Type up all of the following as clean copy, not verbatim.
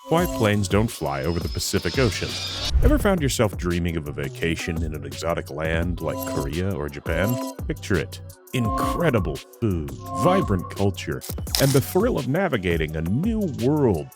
Why planes don't fly over the Pacific Ocean. Ever found yourself dreaming of a vacation in an exotic land like Korea or Japan? Picture it. Incredible food, vibrant culture, and the thrill of navigating a new world.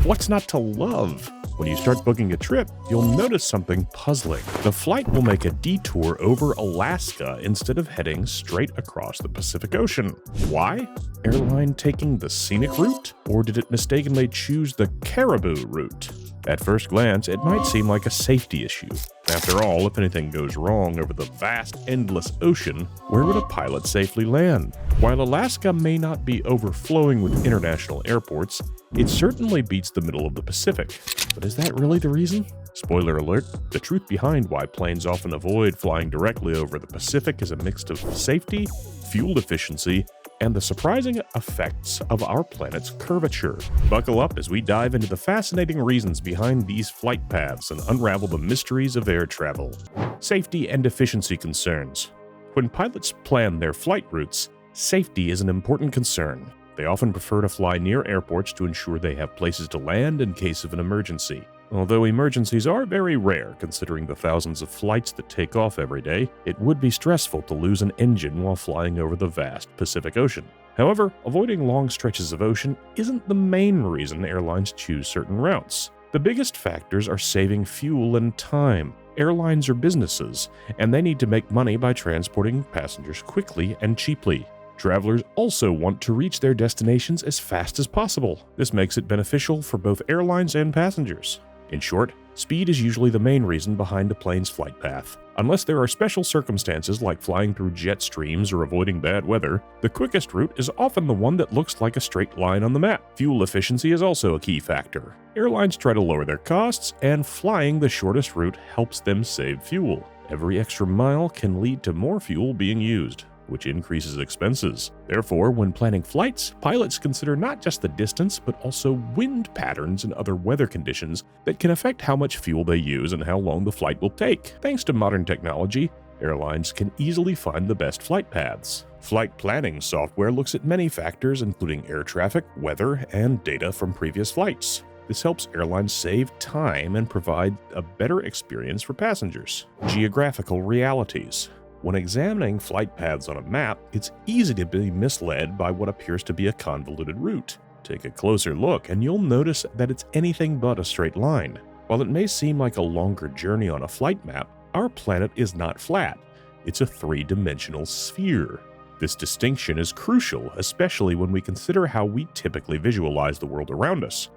What's not to love? When you start booking a trip, you'll notice something puzzling. The flight will make a detour over Alaska instead of heading straight across the Pacific Ocean. Why? Airline taking the scenic route? Or did it mistakenly choose the caribou route? At first glance, it might seem like a safety issue. After all, if anything goes wrong over the vast, endless ocean, where would a pilot safely land? While Alaska may not be overflowing with international airports, it certainly beats the middle of the Pacific. But is that really the reason? Spoiler alert, the truth behind why planes often avoid flying directly over the Pacific is a mix of safety, fuel efficiency, and the surprising effects of our planet's curvature. Buckle up as we dive into the fascinating reasons behind these flight paths and unravel the mysteries of air travel. Safety and efficiency concerns. When pilots plan their flight routes, safety is an important concern. They often prefer to fly near airports to ensure they have places to land in case of an emergency. Although emergencies are very rare considering the thousands of flights that take off every day, it would be stressful to lose an engine while flying over the vast Pacific Ocean. However, avoiding long stretches of ocean isn't the main reason airlines choose certain routes. The biggest factors are saving fuel and time. Airlines are businesses, and they need to make money by transporting passengers quickly and cheaply. Travelers also want to reach their destinations as fast as possible. This makes it beneficial for both airlines and passengers. In short, speed is usually the main reason behind a plane's flight path. Unless there are special circumstances like flying through jet streams or avoiding bad weather, the quickest route is often the one that looks like a straight line on the map. Fuel efficiency is also a key factor. Airlines try to lower their costs, and flying the shortest route helps them save fuel. Every extra mile can lead to more fuel being used, which increases expenses. Therefore, when planning flights, pilots consider not just the distance, but also wind patterns and other weather conditions that can affect how much fuel they use and how long the flight will take. Thanks to modern technology, airlines can easily find the best flight paths. Flight planning software looks at many factors, including air traffic, weather, and data from previous flights. This helps airlines save time and provide a better experience for passengers. Geographical realities. When examining flight paths on a map, it's easy to be misled by what appears to be a convoluted route. Take a closer look and you'll notice that it's anything but a straight line. While it may seem like a longer journey on a flight map, our planet is not flat. It's a three-dimensional sphere. This distinction is crucial, especially when we consider how we typically visualize the world around us.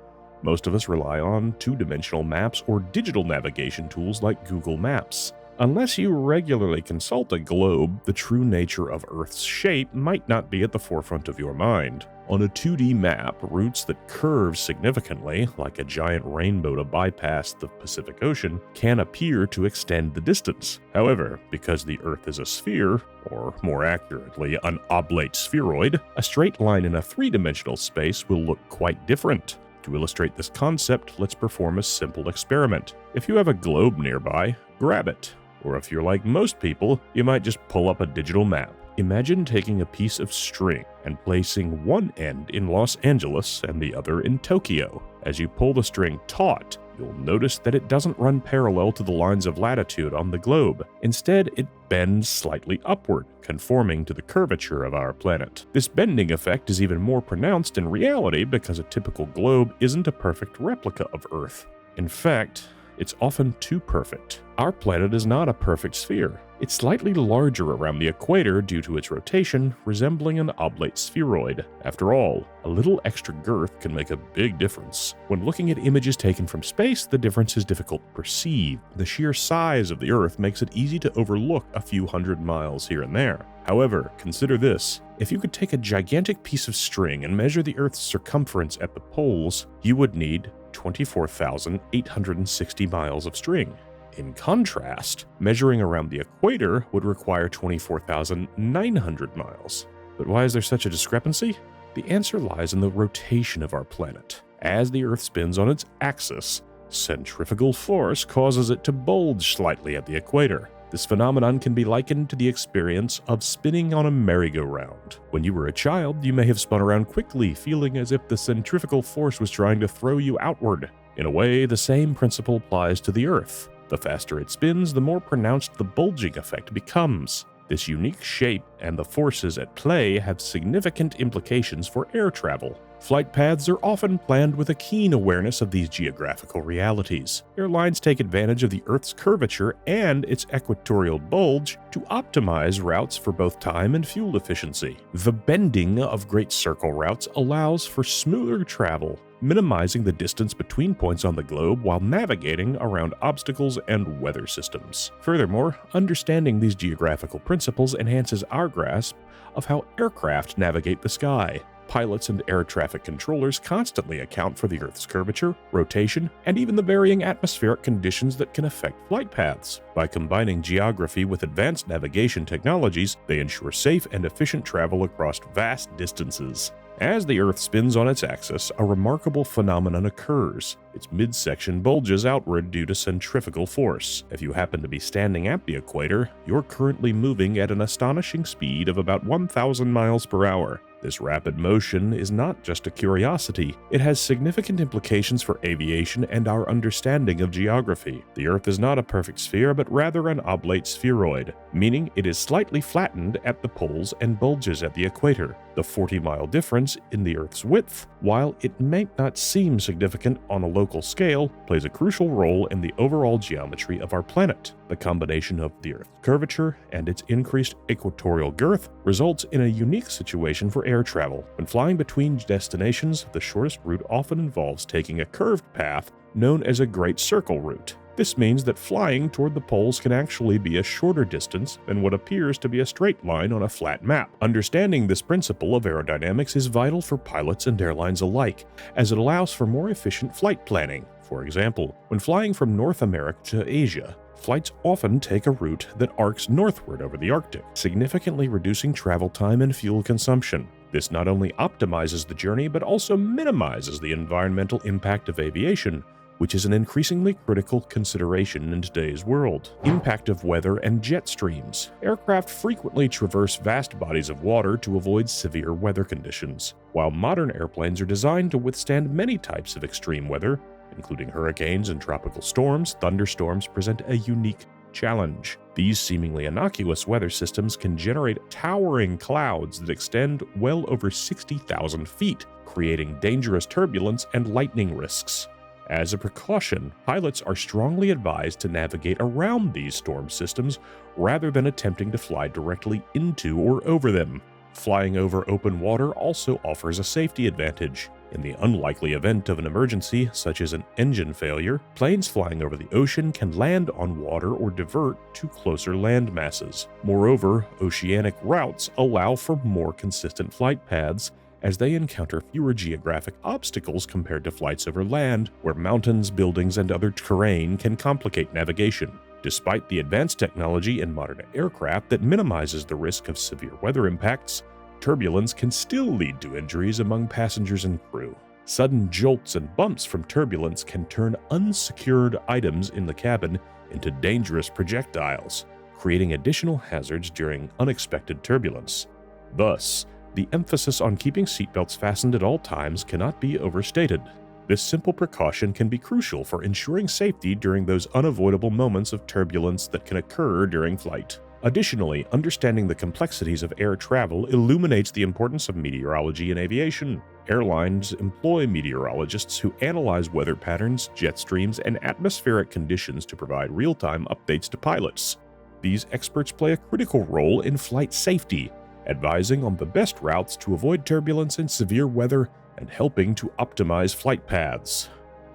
Most of us rely on two-dimensional maps or digital navigation tools like Google Maps. Unless you regularly consult a globe, the true nature of Earth's shape might not be at the forefront of your mind. On a 2D map, routes that curve significantly, like a giant rainbow to bypass the Pacific Ocean, can appear to extend the distance. However, because the Earth is a sphere, or more accurately, an oblate spheroid, a straight line in a three-dimensional space will look quite different. To illustrate this concept, let's perform a simple experiment. If you have a globe nearby, grab it. Or if you're like most people, you might just pull up a digital map. Imagine taking a piece of string and placing one end in Los Angeles and the other in Tokyo. As you pull the string taut, you'll notice that it doesn't run parallel to the lines of latitude on the globe. Instead, it bends slightly upward, conforming to the curvature of our planet. This bending effect is even more pronounced in reality because a typical globe isn't a perfect replica of Earth. In fact, it's often too perfect. Our planet is not a perfect sphere. It's slightly larger around the equator due to its rotation, resembling an oblate spheroid. After all, a little extra girth can make a big difference. When looking at images taken from space, the difference is difficult to perceive. The sheer size of the Earth makes it easy to overlook a few hundred miles here and there. However, consider this. If you could take a gigantic piece of string and measure the Earth's circumference at the poles, you would need 24,860 miles of string. In contrast, measuring around the equator would require 24,900 miles. But why is there such a discrepancy? The answer lies in the rotation of our planet. As the Earth spins on its axis, centrifugal force causes it to bulge slightly at the equator. This phenomenon can be likened to the experience of spinning on a merry-go-round. When you were a child, you may have spun around quickly, feeling as if the centrifugal force was trying to throw you outward. In a way, the same principle applies to the Earth. The faster it spins, the more pronounced the bulging effect becomes. This unique shape and the forces at play have significant implications for air travel. Flight paths are often planned with a keen awareness of these geographical realities. Airlines take advantage of the Earth's curvature and its equatorial bulge to optimize routes for both time and fuel efficiency. The bending of Great Circle routes allows for smoother travel, minimizing the distance between points on the globe while navigating around obstacles and weather systems. Furthermore, understanding these geographical principles enhances our grasp of how aircraft navigate the sky. Pilots and air traffic controllers constantly account for the Earth's curvature, rotation, and even the varying atmospheric conditions that can affect flight paths. By combining geography with advanced navigation technologies, they ensure safe and efficient travel across vast distances. As the Earth spins on its axis, a remarkable phenomenon occurs. Its midsection bulges outward due to centrifugal force. If you happen to be standing at the equator, you're currently moving at an astonishing speed of about 1,000 miles per hour. This rapid motion is not just a curiosity, it has significant implications for aviation and our understanding of geography. The Earth is not a perfect sphere, but rather an oblate spheroid, meaning it is slightly flattened at the poles and bulges at the equator. The 40-mile difference in the Earth's width, while it may not seem significant on a local scale, plays a crucial role in the overall geometry of our planet. The combination of the Earth's curvature and its increased equatorial girth results in a unique situation for air travel. When flying between destinations, the shortest route often involves taking a curved path known as a Great Circle route. This means that flying toward the poles can actually be a shorter distance than what appears to be a straight line on a flat map. Understanding this principle of aerodynamics is vital for pilots and airlines alike, as it allows for more efficient flight planning. For example, when flying from North America to Asia, flights often take a route that arcs northward over the Arctic, significantly reducing travel time and fuel consumption. This not only optimizes the journey, but also minimizes the environmental impact of aviation, which is an increasingly critical consideration in today's world. Impact of weather and jet streams. Aircraft frequently traverse vast bodies of water to avoid severe weather conditions. While modern airplanes are designed to withstand many types of extreme weather, including hurricanes and tropical storms, thunderstorms present a unique challenge. These seemingly innocuous weather systems can generate towering clouds that extend well over 60,000 feet, creating dangerous turbulence and lightning risks. As a precaution, pilots are strongly advised to navigate around these storm systems rather than attempting to fly directly into or over them. Flying over open water also offers a safety advantage. In the unlikely event of an emergency, such as an engine failure, planes flying over the ocean can land on water or divert to closer land masses. Moreover, oceanic routes allow for more consistent flight paths, as they encounter fewer geographic obstacles compared to flights over land, where mountains, buildings, and other terrain can complicate navigation. Despite the advanced technology in modern aircraft that minimizes the risk of severe weather impacts, turbulence can still lead to injuries among passengers and crew. Sudden jolts and bumps from turbulence can turn unsecured items in the cabin into dangerous projectiles, creating additional hazards during unexpected turbulence. Thus, the emphasis on keeping seatbelts fastened at all times cannot be overstated. This simple precaution can be crucial for ensuring safety during those unavoidable moments of turbulence that can occur during flight. Additionally, understanding the complexities of air travel illuminates the importance of meteorology in aviation. Airlines employ meteorologists who analyze weather patterns, jet streams, and atmospheric conditions to provide real-time updates to pilots. These experts play a critical role in flight safety, advising on the best routes to avoid turbulence and severe weather, and helping to optimize flight paths.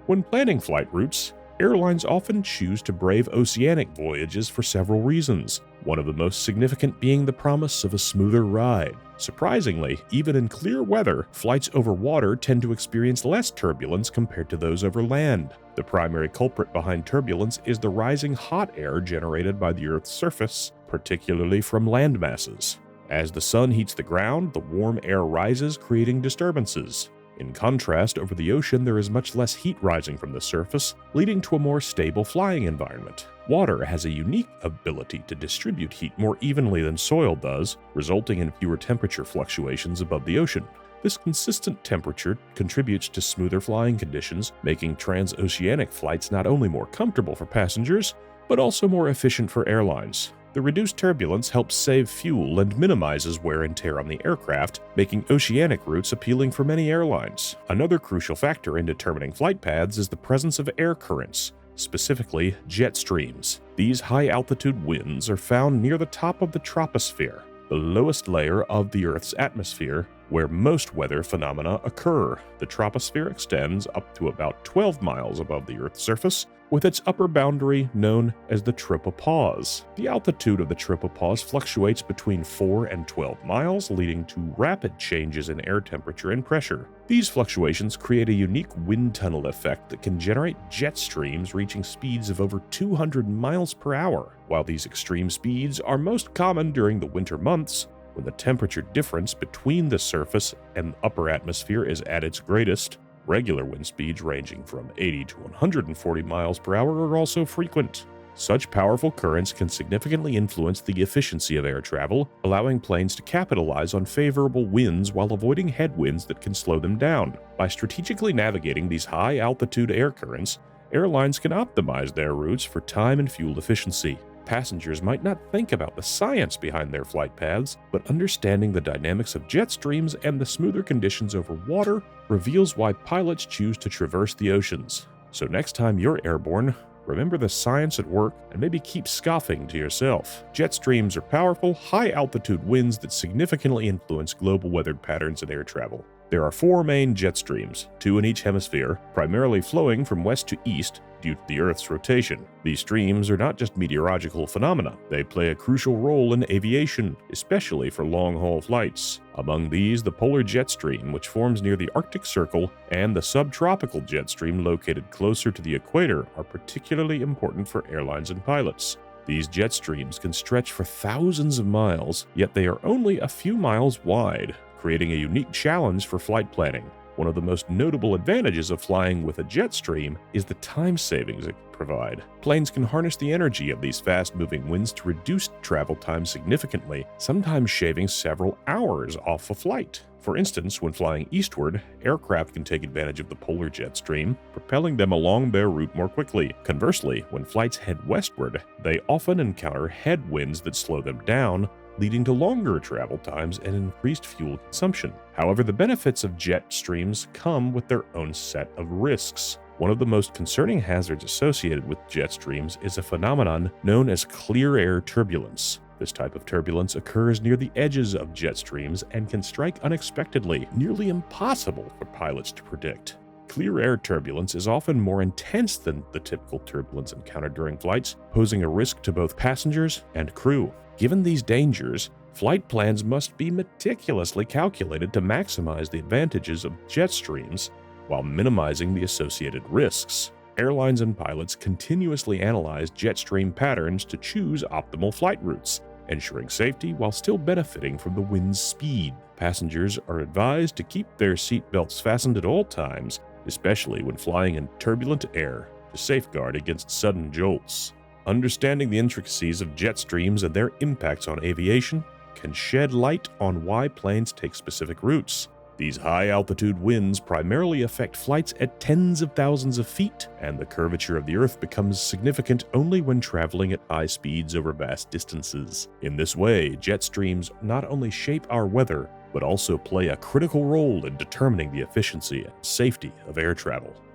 When planning flight routes, airlines often choose to brave oceanic voyages for several reasons, one of the most significant being the promise of a smoother ride. Surprisingly, even in clear weather, flights over water tend to experience less turbulence compared to those over land. The primary culprit behind turbulence is the rising hot air generated by the Earth's surface, particularly from land masses. As the sun heats the ground, the warm air rises, creating disturbances. In contrast, over the ocean there is much less heat rising from the surface, leading to a more stable flying environment. Water has a unique ability to distribute heat more evenly than soil does, resulting in fewer temperature fluctuations above the ocean. This consistent temperature contributes to smoother flying conditions, making transoceanic flights not only more comfortable for passengers, but also more efficient for airlines. The reduced turbulence helps save fuel and minimizes wear and tear on the aircraft, making oceanic routes appealing for many airlines. Another crucial factor in determining flight paths is the presence of air currents, specifically jet streams. These high-altitude winds are found near the top of the troposphere, the lowest layer of the Earth's atmosphere, where most weather phenomena occur. The troposphere extends up to about 12 miles above the Earth's surface, with its upper boundary known as the tropopause. The altitude of the tropopause fluctuates between 4 and 12 miles, leading to rapid changes in air temperature and pressure. These fluctuations create a unique wind tunnel effect that can generate jet streams reaching speeds of over 200 miles per hour. While these extreme speeds are most common during the winter months, when the temperature difference between the surface and upper atmosphere is at its greatest, regular wind speeds ranging from 80 to 140 miles per hour are also frequent. Such powerful currents can significantly influence the efficiency of air travel, allowing planes to capitalize on favorable winds while avoiding headwinds that can slow them down. By strategically navigating these high-altitude air currents, airlines can optimize their routes for time and fuel efficiency. Passengers might not think about the science behind their flight paths, but understanding the dynamics of jet streams and the smoother conditions over water reveals why pilots choose to traverse the oceans. So next time you're airborne, remember the science at work and maybe keep scoffing to yourself. Jet streams are powerful, high-altitude winds that significantly influence global weather patterns in air travel. There are 4 main jet streams, 2 in each hemisphere, primarily flowing from west to east due to the Earth's rotation. These streams are not just meteorological phenomena, they play a crucial role in aviation, especially for long-haul flights. Among these, the polar jet stream, which forms near the Arctic Circle, and the subtropical jet stream located closer to the equator are particularly important for airlines and pilots. These jet streams can stretch for thousands of miles, yet they are only a few miles wide, creating a unique challenge for flight planning. One of the most notable advantages of flying with a jet stream is the time savings it can provide. Planes can harness the energy of these fast-moving winds to reduce travel time significantly, sometimes shaving several hours off a flight. For instance, when flying eastward, aircraft can take advantage of the polar jet stream, propelling them along their route more quickly. Conversely, when flights head westward, they often encounter headwinds that slow them down, leading to longer travel times and increased fuel consumption. However, the benefits of jet streams come with their own set of risks. One of the most concerning hazards associated with jet streams is a phenomenon known as clear air turbulence. This type of turbulence occurs near the edges of jet streams and can strike unexpectedly, nearly impossible for pilots to predict. Clear air turbulence is often more intense than the typical turbulence encountered during flights, posing a risk to both passengers and crew. Given these dangers, flight plans must be meticulously calculated to maximize the advantages of jet streams while minimizing the associated risks. Airlines and pilots continuously analyze jet stream patterns to choose optimal flight routes, ensuring safety while still benefiting from the wind's speed. Passengers are advised to keep their seat belts fastened at all times, especially when flying in turbulent air, to safeguard against sudden jolts. Understanding the intricacies of jet streams and their impacts on aviation can shed light on why planes take specific routes. These high-altitude winds primarily affect flights at tens of thousands of feet, and the curvature of the Earth becomes significant only when traveling at high speeds over vast distances. In this way, jet streams not only shape our weather, but also play a critical role in determining the efficiency and safety of air travel.